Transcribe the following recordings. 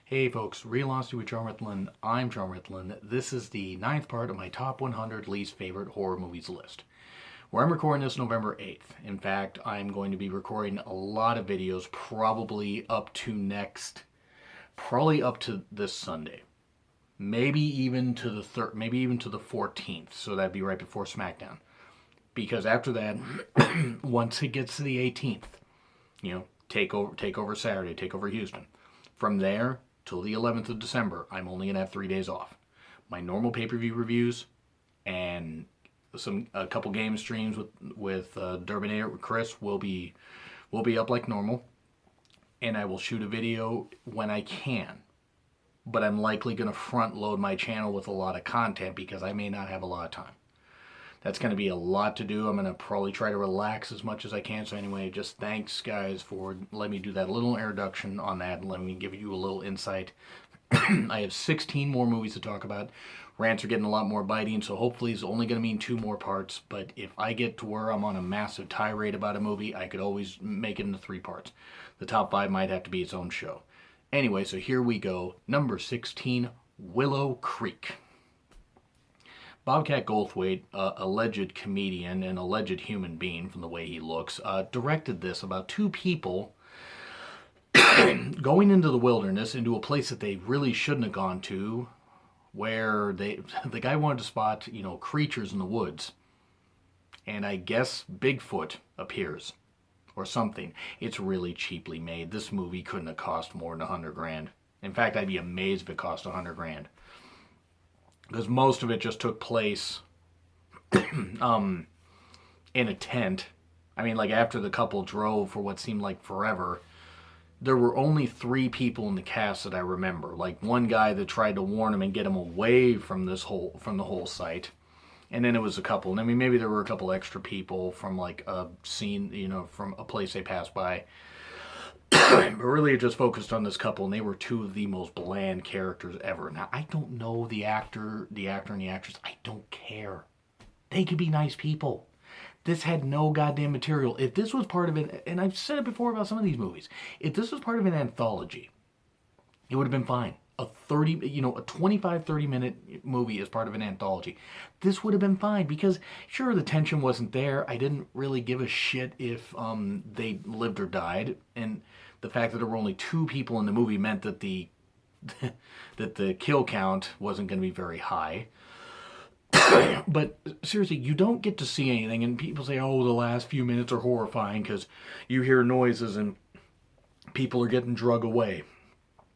Hey folks, Real Honesty with John Ritlin. I'm John Ritlin. This is the ninth part of my top 100 least favorite horror movies list. Where I'm recording this November 8th. In fact, I'm going to be recording a lot of videos probably up to this Sunday. Maybe even to the maybe even to the 14th. So that'd be right before SmackDown. Because after that, once it gets to the 18th, take over Saturday, take over Houston. From there till the 11th of December, I'm only gonna have 3 days off. My normal pay-per-view reviews and a couple game streams with Durbinator with Chris will be up like normal, and I will shoot a video when I can. But I'm likely gonna front load my channel with a lot of content because I may not have a lot of time. That's going to be a lot to do. I'm going to probably try to relax as much as I can. So anyway, just thanks, guys, for letting me do that little introduction on that and letting me give you a little insight. I have 16 more movies to talk about. Rants are getting a lot more biting, so hopefully it's only going to mean 2 more parts. But if I get to where I'm on a massive tirade about a movie, I could always make it into 3 parts. The top 5 might have to be its own show. Anyway, so here we go. Number 16, Willow Creek. Bobcat Goldthwait, alleged comedian and alleged human being from the way he looks, directed this about 2 people going into the wilderness, into a place that they really shouldn't have gone to, where the guy wanted to spot, creatures in the woods. And I guess Bigfoot appears, or something. It's really cheaply made. This movie couldn't have cost more than $100,000. In fact, I'd be amazed if it cost $100,000. Because most of it just took place in a tent. I mean, like after the couple drove for what seemed like forever, there were only 3 people in the cast that I remember. Like one guy that tried to warn him and get him away from the whole site, and then it was a couple. And I mean, maybe there were a couple extra people from like a scene, from a place they passed by. But really it just focused on this couple, and they were 2 of the most bland characters ever. Now, I don't know the actor and the actress. I don't care. They could be nice people. This had no goddamn material. If this was part of it, and I've said it before about some of these movies, if this was part of an anthology, it would have been fine. A 25, 30-minute movie as part of an anthology. This would have been fine because, sure, the tension wasn't there. I didn't really give a shit if they lived or died. And the fact that there were only 2 people in the movie meant that the kill count wasn't going to be very high. But seriously, you don't get to see anything. And people say, oh, the last few minutes are horrifying because you hear noises and people are getting drug away.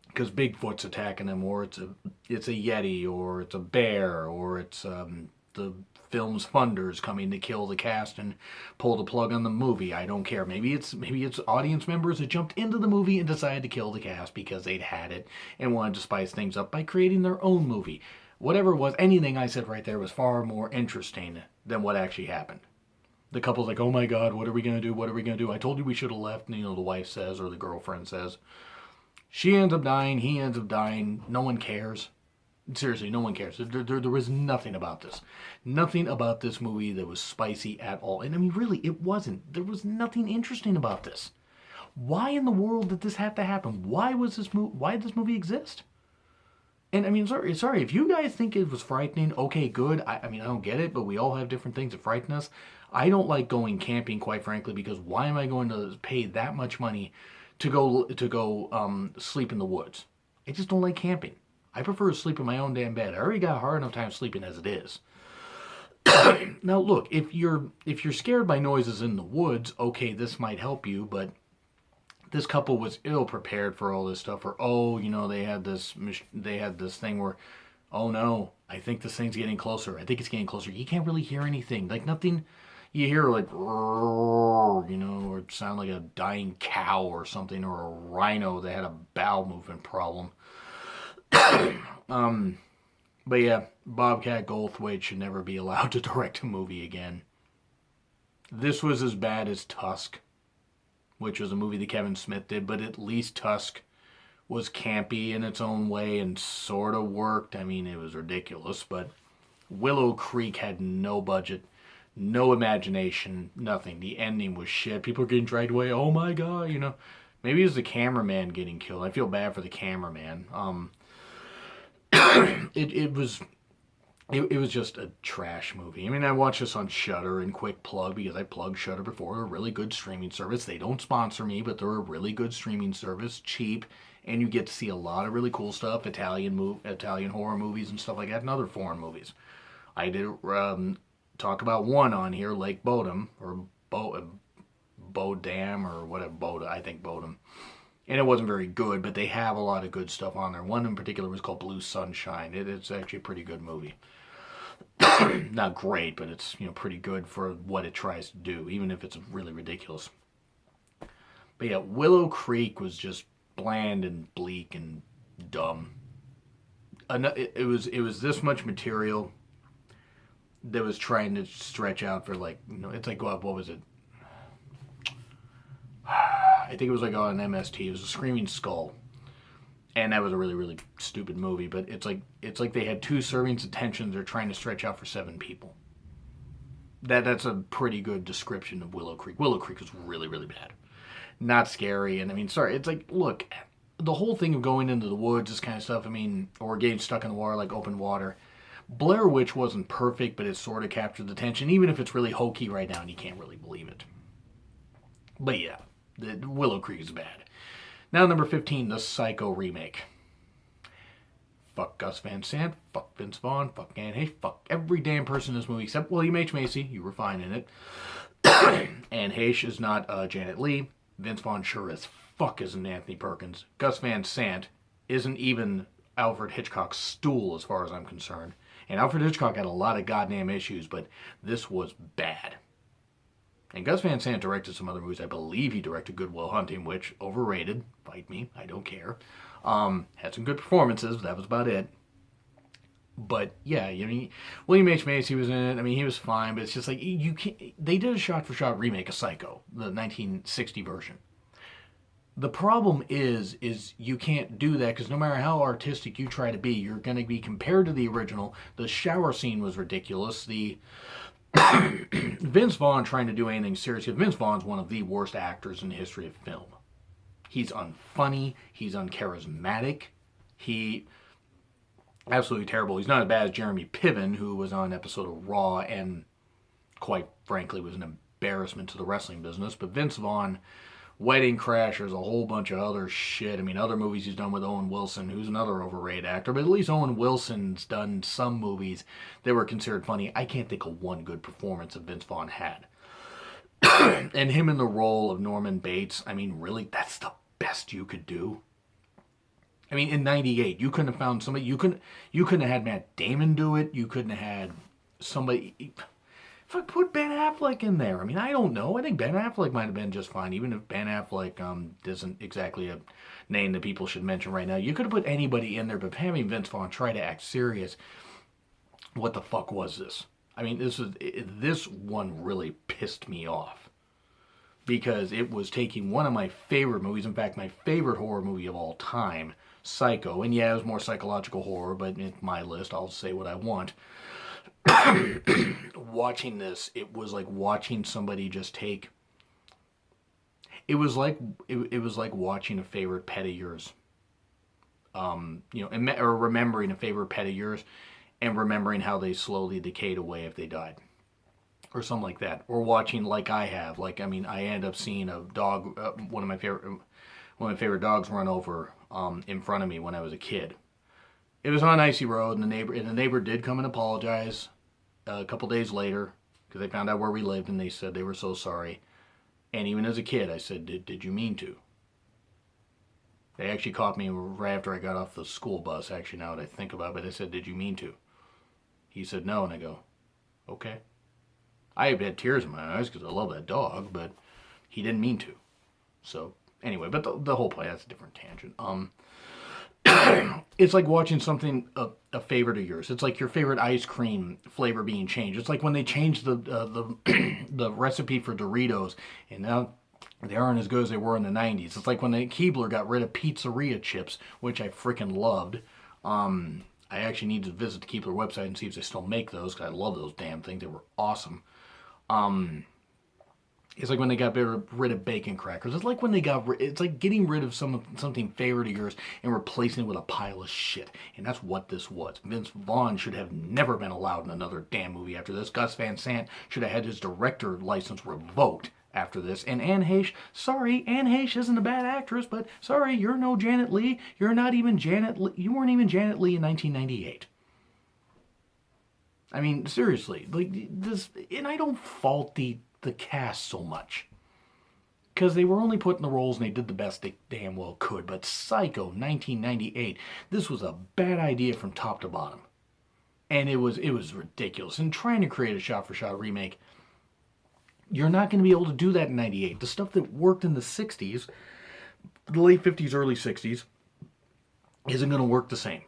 Because Bigfoot's attacking them, or it's a Yeti, or it's a bear, or it's the film's funders coming to kill the cast and pull the plug on the movie. I don't care. Maybe it's audience members that jumped into the movie and decided to kill the cast because they'd had it and wanted to spice things up by creating their own movie. Whatever it was, anything I said right there was far more interesting than what actually happened. The couple's like, oh my God, what are we going to do? What are we going to do? I told you we should have left, and, the wife says, or the girlfriend says. She ends up dying, he ends up dying, no one cares. Seriously, no one cares. There was nothing about this. Nothing about this movie that was spicy at all. And I mean, really, it wasn't. There was nothing interesting about this. Why in the world did this have to happen? Why did this movie exist? And I mean, sorry, if you guys think it was frightening, okay, good. I mean, I don't get it, but we all have different things that frighten us. I don't like going camping, quite frankly, because why am I going to pay that much money to go sleep in the woods? I just don't like camping. I prefer to sleep in my own damn bed. I already got a hard enough time sleeping as it is. Now look, if you're scared by noises in the woods, okay, this might help you, but this couple was ill prepared for all this stuff. Or they had this thing where, oh no, I think this thing's getting closer. I think it's getting closer. You can't really hear anything. Like nothing. You hear like, or it sound like a dying cow or something, or a rhino that had a bowel movement problem. But yeah, Bobcat Goldthwait should never be allowed to direct a movie again. This was as bad as Tusk, which was a movie that Kevin Smith did, but at least Tusk was campy in its own way and sort of worked. I mean, it was ridiculous, but Willow Creek had no budget. No imagination, nothing. The ending was shit. People are getting dragged away. Oh my God, Maybe it was the cameraman getting killed. I feel bad for the cameraman. It was it was just a trash movie. I mean, I watched this on Shudder, and quick plug because I plugged Shudder before. They're a really good streaming service. They don't sponsor me, but they're a really good streaming service, cheap, and you get to see a lot of really cool stuff, Italian horror movies and stuff like that, and other foreign movies. I did talk about one on here, Lake Bodom, or Bodam, or whatever, I think Bodom. And it wasn't very good, but they have a lot of good stuff on there. One in particular was called Blue Sunshine. It's actually a pretty good movie. Not great, but it's pretty good for what it tries to do, even if it's really ridiculous. But yeah, Willow Creek was just bland and bleak and dumb. It was this much material that was trying to stretch out for it's like what was it? I think it was like on MST. It was a Screaming Skull, and that was a really really stupid movie. But it's like they had 2 servings of tension they're trying to stretch out for 7 people. That's a pretty good description of Willow Creek. Willow Creek was really really bad, not scary, and I mean, sorry, it's like, look, the whole thing of going into the woods, this kind of stuff. I mean, or getting stuck in the water, like open water. Blair Witch wasn't perfect, but it sort of captured the tension, even if it's really hokey right now and you can't really believe it. But yeah. The Willow Creek is bad. Now number 15, the Psycho remake. Fuck Gus Van Sant, fuck Vince Vaughn, fuck Anne Heche, fuck every damn person in this movie except William H. Macy. You were fine in it. Anne Heche is not Janet Leigh. Vince Vaughn sure as fuck isn't Anthony Perkins. Gus Van Sant isn't even Alfred Hitchcock's stool as far as I'm concerned. And Alfred Hitchcock had a lot of goddamn issues, but this was bad. And Gus Van Sant directed some other movies. I believe he directed Good Will Hunting, which, overrated. Fight me. I don't care. Had some good performances, but that was about it. But, yeah, William H. Macy was in it. I mean, he was fine, but it's just like, you can't... They did a shot-for-shot remake of Psycho, the 1960 version. The problem is you can't do that, because no matter how artistic you try to be, you're going to be compared to the original. The shower scene was ridiculous. Vince Vaughn trying to do anything serious. Vince Vaughn's one of the worst actors in the history of film. He's unfunny. He's uncharismatic. He absolutely terrible. He's not as bad as Jeremy Piven, who was on an episode of Raw and quite frankly was an embarrassment to the wrestling business. But Vince Vaughn, Wedding Crashers, a whole bunch of other shit. I mean, other movies he's done with Owen Wilson, who's another overrated actor. But at least Owen Wilson's done some movies that were considered funny. I can't think of one good performance that Vince Vaughn had. And him in the role of Norman Bates, I mean, really, that's the best you could do. I mean, in '98, you couldn't have found somebody. You couldn't have had Matt Damon do it. You couldn't have had somebody... If I put Ben Affleck in there, I mean, I don't know. I think Ben Affleck might have been just fine, even if Ben Affleck isn't exactly a name that people should mention right now. You could have put anybody in there, but having Vince Vaughn try to act serious, what the fuck was this? I mean, this one really pissed me off, because it was taking one of my favorite movies, in fact, my favorite horror movie of all time, Psycho, and yeah, it was more psychological horror, but in my list, I'll say what I want. Watching this, it was like watching somebody just take... It was like watching a favorite pet of yours. Or remembering a favorite pet of yours and remembering how they slowly decayed away if they died. Or something like that. Or watching, like I have. I ended up seeing a dog, one of my favorite dogs run over in front of me when I was a kid. It was on Icy Road, and the neighbor did come and apologize a couple days later, because they found out where we lived, and they said they were so sorry. And even as a kid, I said, did you mean to? They actually caught me right after I got off the school bus, actually, now that I think about it, but they said, did you mean to? He said no, and I go, okay. I had tears in my eyes, because I love that dog, but he didn't mean to. So, anyway, but the whole point, that's a different tangent. It's like watching something, a favorite of yours. It's like your favorite ice cream flavor being changed. It's like when they changed the recipe for Doritos, and now they aren't as good as they were in the 90s. It's like when Keebler got rid of pizzeria chips, which I freaking loved. I actually need to visit the Keebler website and see if they still make those, because I love those damn things. They were awesome. It's like when they got rid of bacon crackers. It's like when they it's like getting rid of something favorite of yours and replacing it with a pile of shit. And that's what this was. Vince Vaughn should have never been allowed in another damn movie after this. Gus Van Sant should have had his director license revoked after this. And Anne Heche, sorry, Anne Heche isn't a bad actress, but sorry, you're no Janet Leigh. You're not even Janet Leigh. You weren't even Janet Leigh in 1998. I mean, seriously, like this, and I don't fault the cast so much, because they were only put in the roles and they did the best they damn well could. But Psycho 1998, this was a bad idea from top to bottom, and it was ridiculous. And trying to create a shot-for-shot remake, you're not going to be able to do that in 98. The stuff that worked in the 60s, the late 50s, early 60s, isn't going to work the same.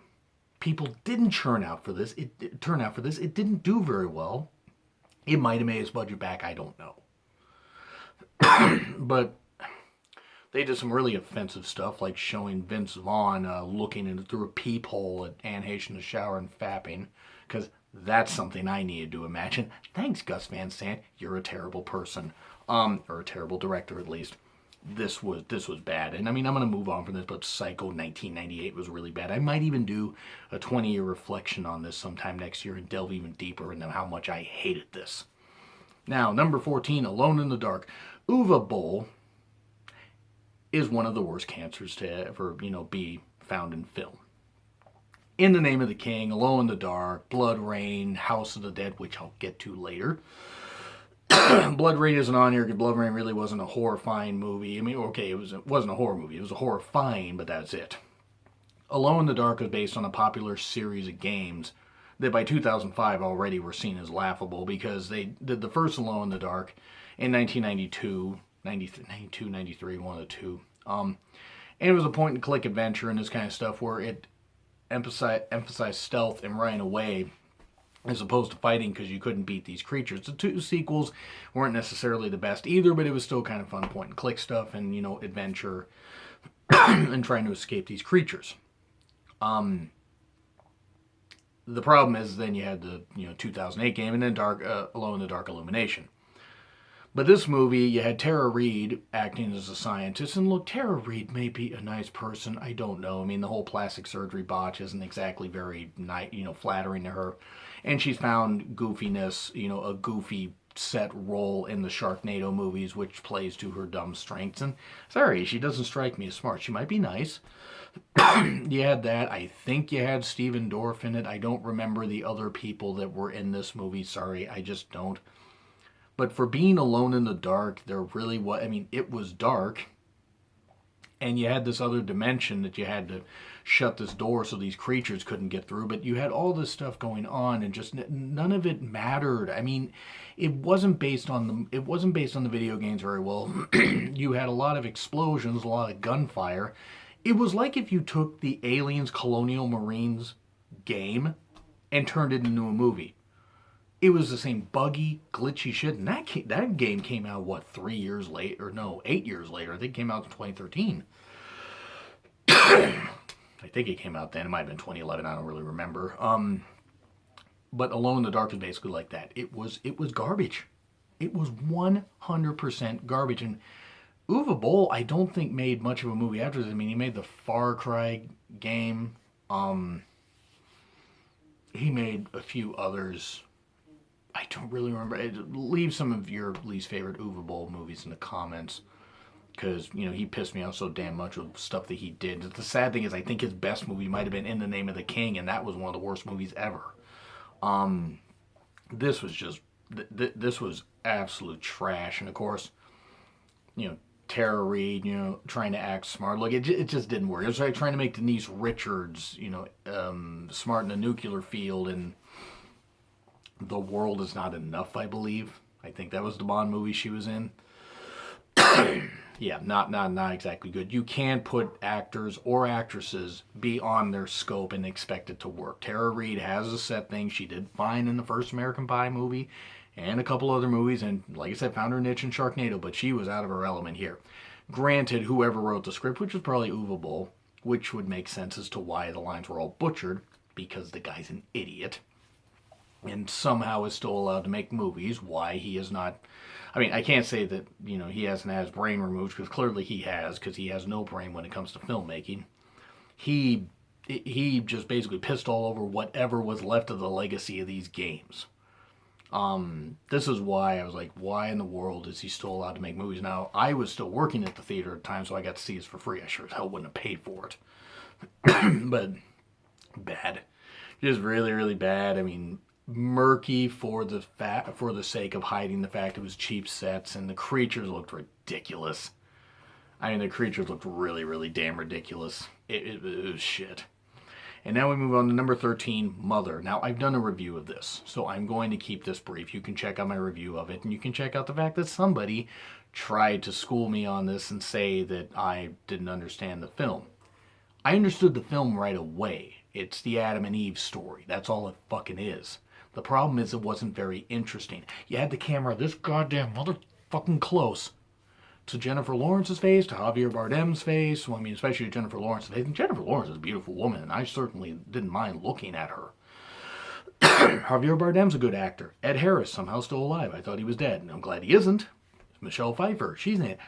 People didn't turn out for this. It didn't do very well. It might have made its budget back. I don't know. But they did some really offensive stuff, like showing Vince Vaughn looking through a peephole at Anne Heche in the shower and fapping, because that's something I needed to imagine. Thanks, Gus Van Sant. You're a terrible person, or a terrible director at least. This was bad. And I mean, I'm going to move on from this, but Psycho 1998 was really bad. I might even do a 20-year reflection on this sometime next year and delve even deeper into how much I hated this. Now, number 14, Alone in the Dark. Uwe Boll is one of the worst cancers to ever, be found in film. In the Name of the King, Alone in the Dark, Blood Rain, House of the Dead, which I'll get to later. Blood Rain isn't on here because Blood Rain really wasn't a horrifying movie. I mean, okay, it wasn't a horror movie. It was a horrifying, but that's it. Alone in the Dark was based on a popular series of games that by 2005 already were seen as laughable, because they did the first Alone in the Dark in 1992, 93, one of the two. And it was a point-and-click adventure and this kind of stuff where it emphasized stealth and running away, as opposed to fighting because you couldn't beat these creatures. The two sequels weren't necessarily the best either, but it was still kind of fun point-and-click stuff and, adventure and trying to escape these creatures. The problem is then you had the 2008 game and then Alone in the Dark Illumination. But this movie, you had Tara Reid acting as a scientist, and look, Tara Reid may be a nice person. I don't know. I mean, the whole plastic surgery botch isn't exactly very nice, flattering to her. And she's found goofiness, a goofy set role in the Sharknado movies, which plays to her dumb strengths. And sorry, she doesn't strike me as smart. She might be nice. You had that. I think you had Stephen Dorff in it. I don't remember the other people that were in this movie. Sorry, I just don't. But for being alone in the dark, there really was, it was dark. And you had this other dimension that you had to shut this door so these creatures couldn't get through. But you had all this stuff going on, and just none of it mattered. I mean, it wasn't based on the video games very well. You had a lot of explosions, a lot of gunfire. It was like if you took the Aliens Colonial Marines game and turned it into a movie. It was the same buggy, glitchy shit. And that game came out, 3 years later? Or no, 8 years later. I think it came out in 2013. I think it came out then. It might have been 2011. I don't really remember. But Alone in the Dark was basically like that. It was garbage. It was 100% garbage. And Uwe Boll, I don't think, made much of a movie after this. I mean, he made the Far Cry game. He made a few others. I don't really remember. Leave some of your least favorite Uwe Boll movies in the comments, because, he pissed me off so damn much with stuff that he did. The sad thing is, I think his best movie might have been In the Name of the King, and that was one of the worst movies ever. This was just, this was absolute trash. And of course, Tara Reid, trying to act smart. Look, it just didn't work. It was like trying to make Denise Richards, smart in the nuclear field, and The World Is Not Enough, I believe. I think that was the Bond movie she was in. Yeah, not exactly good. You can't put actors or actresses beyond their scope and expect it to work. Tara Reid has a set thing. She did fine in the first American Pie movie and a couple other movies, and like I said, found her niche in Sharknado, but she was out of her element here. Granted, whoever wrote the script, which was probably Uwe Boll, which would make sense as to why the lines were all butchered, because the guy's an idiot. and somehow is still allowed to make movies. Why he is not. I mean, I can't say that, he hasn't had his brain removed, because clearly he has, because he has no brain when it comes to filmmaking. He just basically pissed all over whatever was left of the legacy of these games. This is why I was like, why in the world is he still allowed to make movies? Now, I was still working at the theater at the time, so I got to see this for free. I sure as hell wouldn't have paid for it. But bad. Just really, really bad. I mean, murky for the sake of hiding the fact it was cheap sets, and the creatures looked ridiculous. I mean, the creatures looked really, really damn ridiculous. It was shit. And now we move on to number 13, Mother. Now, I've done a review of this, so I'm going to keep this brief. You can check out my review of it, and you can check out the fact that somebody tried to school me on this and say that I didn't understand the film. I understood the film right away. It's the Adam and Eve story. That's all it fucking is. The problem is it wasn't very interesting. You had the camera this goddamn motherfucking close to Jennifer Lawrence's face, to Javier Bardem's face. Well, I mean, especially Jennifer Lawrence's face. And Jennifer Lawrence is a beautiful woman, and I certainly didn't mind looking at her. Javier Bardem's a good actor. Ed Harris, somehow still alive. I thought he was dead, and I'm glad he isn't. Michelle Pfeiffer, she's in it.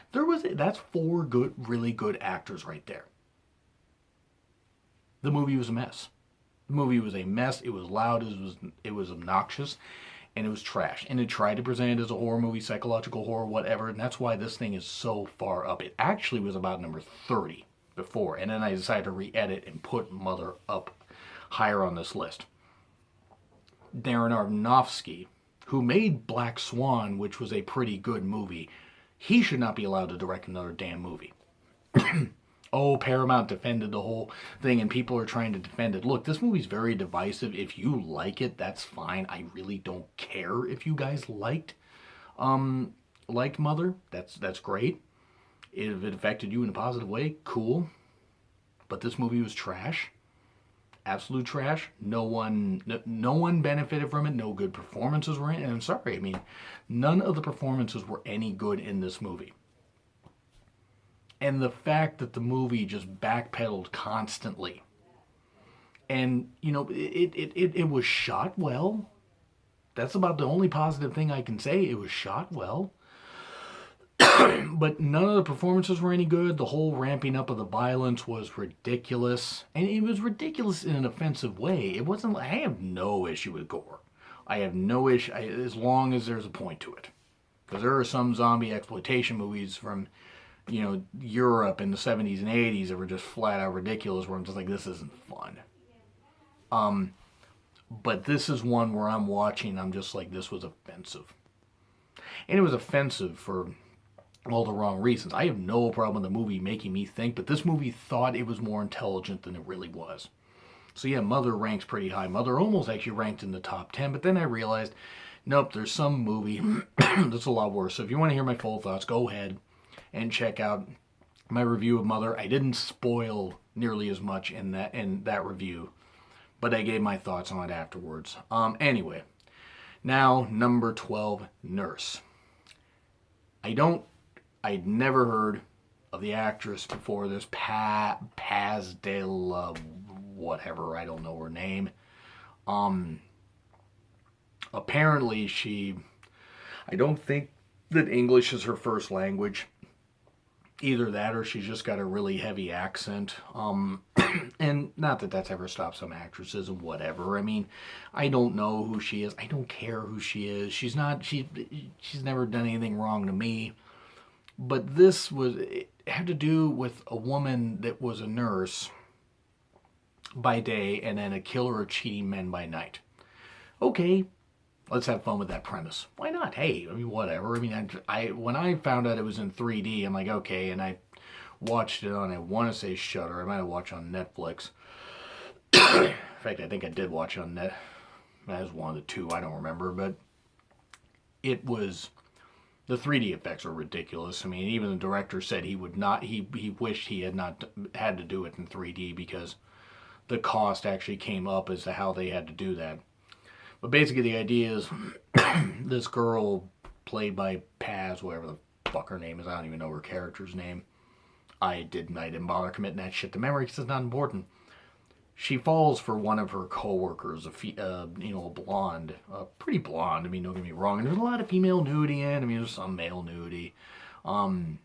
That's 4 good, really good actors right there. The movie was a mess. The movie was a mess. It was loud. It was obnoxious. And it was trash. And it tried to present it as a horror movie, psychological horror, whatever. And that's why this thing is so far up. It actually was about number 30 before. And then I decided to re-edit and put Mother up higher on this list. Darren Aronofsky, who made Black Swan, which was a pretty good movie, he should not be allowed to direct another damn movie. Oh, Paramount defended the whole thing, and people are trying to defend it. Look, this movie's very divisive. If you like it, that's fine. I really don't care if you guys liked Mother. That's great. If it affected you in a positive way, cool. But this movie was trash. Absolute trash. No one benefited from it. No good performances were in it. And I'm sorry, I mean, none of the performances were any good in this movie. And the fact that the movie just backpedaled constantly. And, it was shot well. That's about the only positive thing I can say. It was shot well. But none of the performances were any good. The whole ramping up of the violence was ridiculous. And it was ridiculous in an offensive way. It wasn't, I have no issue with gore. I have no issue, as long as there's a point to it. Because there are some zombie exploitation movies from Europe in the 70s and 80s that were just flat out ridiculous, where I'm just like, this isn't fun. But this is one where I'm watching, I'm just like, this was offensive. And it was offensive for all the wrong reasons. I have no problem with the movie making me think, but this movie thought it was more intelligent than it really was. So yeah, Mother ranks pretty high. Mother almost actually ranked in the top 10, but then I realized, nope, there's some movie that's a lot worse. So if you want to hear my full thoughts, go ahead and check out my review of Mother. I didn't spoil nearly as much in that review, but I gave my thoughts on it afterwards. Anyway, now number 12, Nurse. I'd never heard of the actress before this, Paz de la whatever, I don't know her name. Apparently I don't think that English is her first language. Either that or she's just got a really heavy accent. And not that that's ever stopped some actresses and whatever. I mean, I don't know who she is. I don't care who she is. She's never done anything wrong to me. But it had to do with a woman that was a nurse by day and then a killer of cheating men by night. Okay, let's have fun with that premise. Why not? Hey, I mean, whatever. I mean, when I found out it was in 3D, I'm like, okay, and I watched it on, I want to say Shudder. I might have watched it on Netflix. In fact, I think I did watch it on Net. That was one of the two, I don't remember, but it was, the 3D effects were ridiculous. I mean, even the director said he wished he had not had to do it in 3D because the cost actually came up as to how they had to do that. But basically the idea is this girl played by Paz, whatever the fuck her name is, I don't even know her character's name. I didn't bother committing that shit to memory because it's not important. she falls for one of her coworkers, a blonde, pretty blonde. I mean, don't get me wrong. And there's a lot of female nudity in. I mean, there's some male nudity. Um,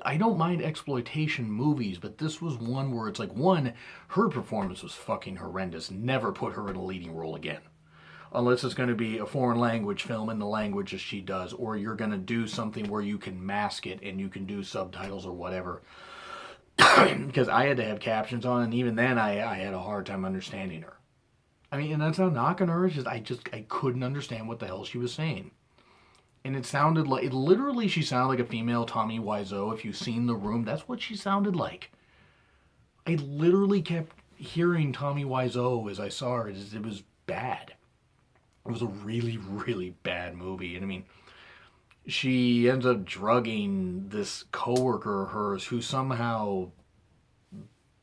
I don't mind exploitation movies, but this was one where it's like, one, her performance was fucking horrendous. Never put her in a leading role again. Unless it's going to be a foreign language film in the language that she does, or you're going to do something where you can mask it and you can do subtitles or whatever. Because I had to have captions on, and even then I had a hard time understanding her. I mean, and that's not knocking her. It's just I couldn't understand what the hell she was saying. And it sounded like, she sounded like a female Tommy Wiseau. If you've seen The Room, that's what she sounded like. I literally kept hearing Tommy Wiseau as I saw her. It was bad. It was a really, really bad movie. And I mean, she ends up drugging this coworker of hers who somehow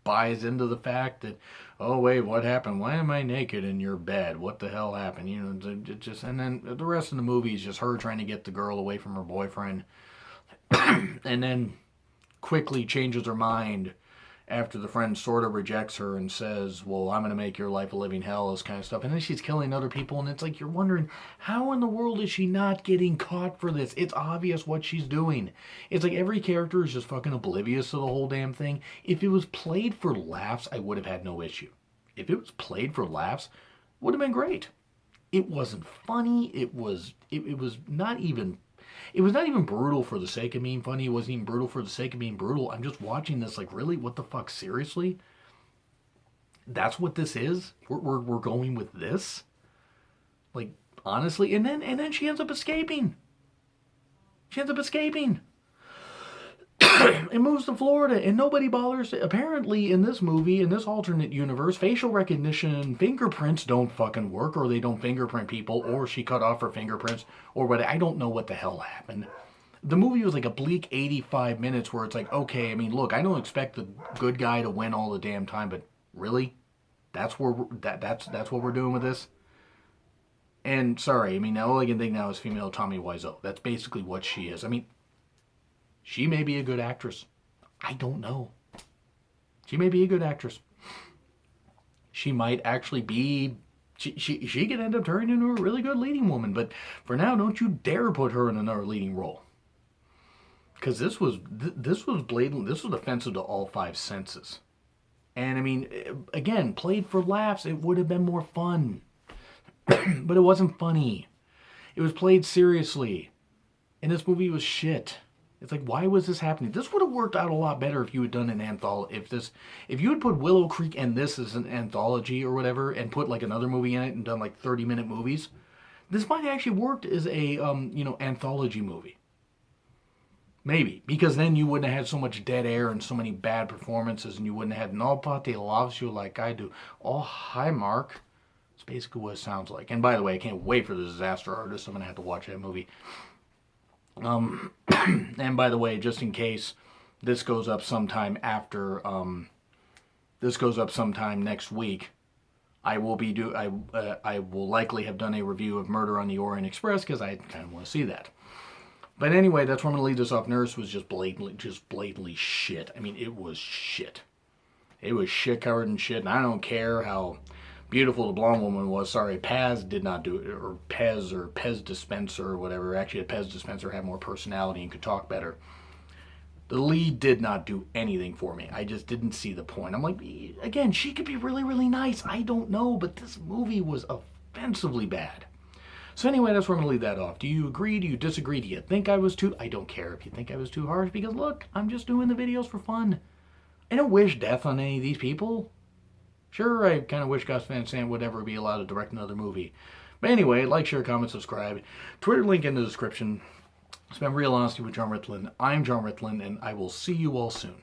buys into the fact that, oh wait, what happened? Why am I naked in your bed? What the hell happened? You know, it just, and then the rest of the movie is just her trying to get the girl away from her boyfriend, and then quickly changes her mind after the friend sort of rejects her and says, well, I'm going to make your life a living hell, this kind of stuff. And then she's killing other people, and it's like, you're wondering, how in the world is she not getting caught for this? It's obvious what she's doing. It's like every character is just fucking oblivious to the whole damn thing. If it was played for laughs, I would have had no issue. If it was played for laughs, it would have been great. It wasn't funny. It was not even... It was not even brutal for the sake of being funny. It wasn't even brutal for the sake of being brutal. I'm just watching this like, really? What the fuck? Seriously? That's what this is? We're going with this? Like, honestly? And then she ends up escaping. She ends up escaping. And moves to Florida, and nobody bothers. Apparently, in this movie, in this alternate universe, facial recognition fingerprints don't fucking work, or they don't fingerprint people, or she cut off her fingerprints, or what. I don't know what the hell happened. The movie was like a bleak 85 minutes where it's like, okay, I mean, look, I don't expect the good guy to win all the damn time, but really? That's what we're doing with this? And sorry, I mean, all I can think now is female Tommy Wiseau. That's basically what she is. I mean, she may be a good actress. I don't know. She may be a good actress. She might actually be... She could end up turning into a really good leading woman. But for now, don't you dare put her in another leading role. Because this was blatant. This was offensive to all five senses. And I mean, again, played for laughs, it would have been more fun. But it wasn't funny. It was played seriously. And this movie was shit. It's like, why was this happening? This would have worked out a lot better if you had done an anthology. If you had put Willow Creek and this as an anthology or whatever, and put like another movie in it and done like 30-minute movies, this might have actually worked as a anthology movie. Maybe, because then you wouldn't have had so much dead air and so many bad performances, and you wouldn't have had nobody loves you like I do. Oh, hi, Mark. That's basically what it sounds like. And by the way, I can't wait for The Disaster Artist. I'm gonna have to watch that movie. And by the way, just in case this goes up sometime after, this goes up sometime next week, I will likely have done a review of Murder on the Orient Express because I kind of want to see that. But anyway, that's where I'm going to leave this off. Nurse was just blatantly shit. I mean, it was shit. It was shit covered in shit, and I don't care how beautiful the blonde woman was. Sorry, Paz did not do it, or Pez Dispenser or whatever. Actually, a Pez Dispenser had more personality and could talk better. The lead did not do anything for me. I just didn't see the point. I'm like, again, she could be really, really nice. I don't know, but this movie was offensively bad. So anyway, that's where I'm going to leave that off. Do you agree? Do you disagree? Do you think I was too... I don't care if you think I was too harsh, because look, I'm just doing the videos for fun. I don't wish death on any of these people. Sure, I kind of wish Gus Van Sant would ever be allowed to direct another movie. But anyway, like, share, comment, subscribe. Twitter link in the description. It's been Real Honesty with John Ritlin. I'm John Ritlin, and I will see you all soon.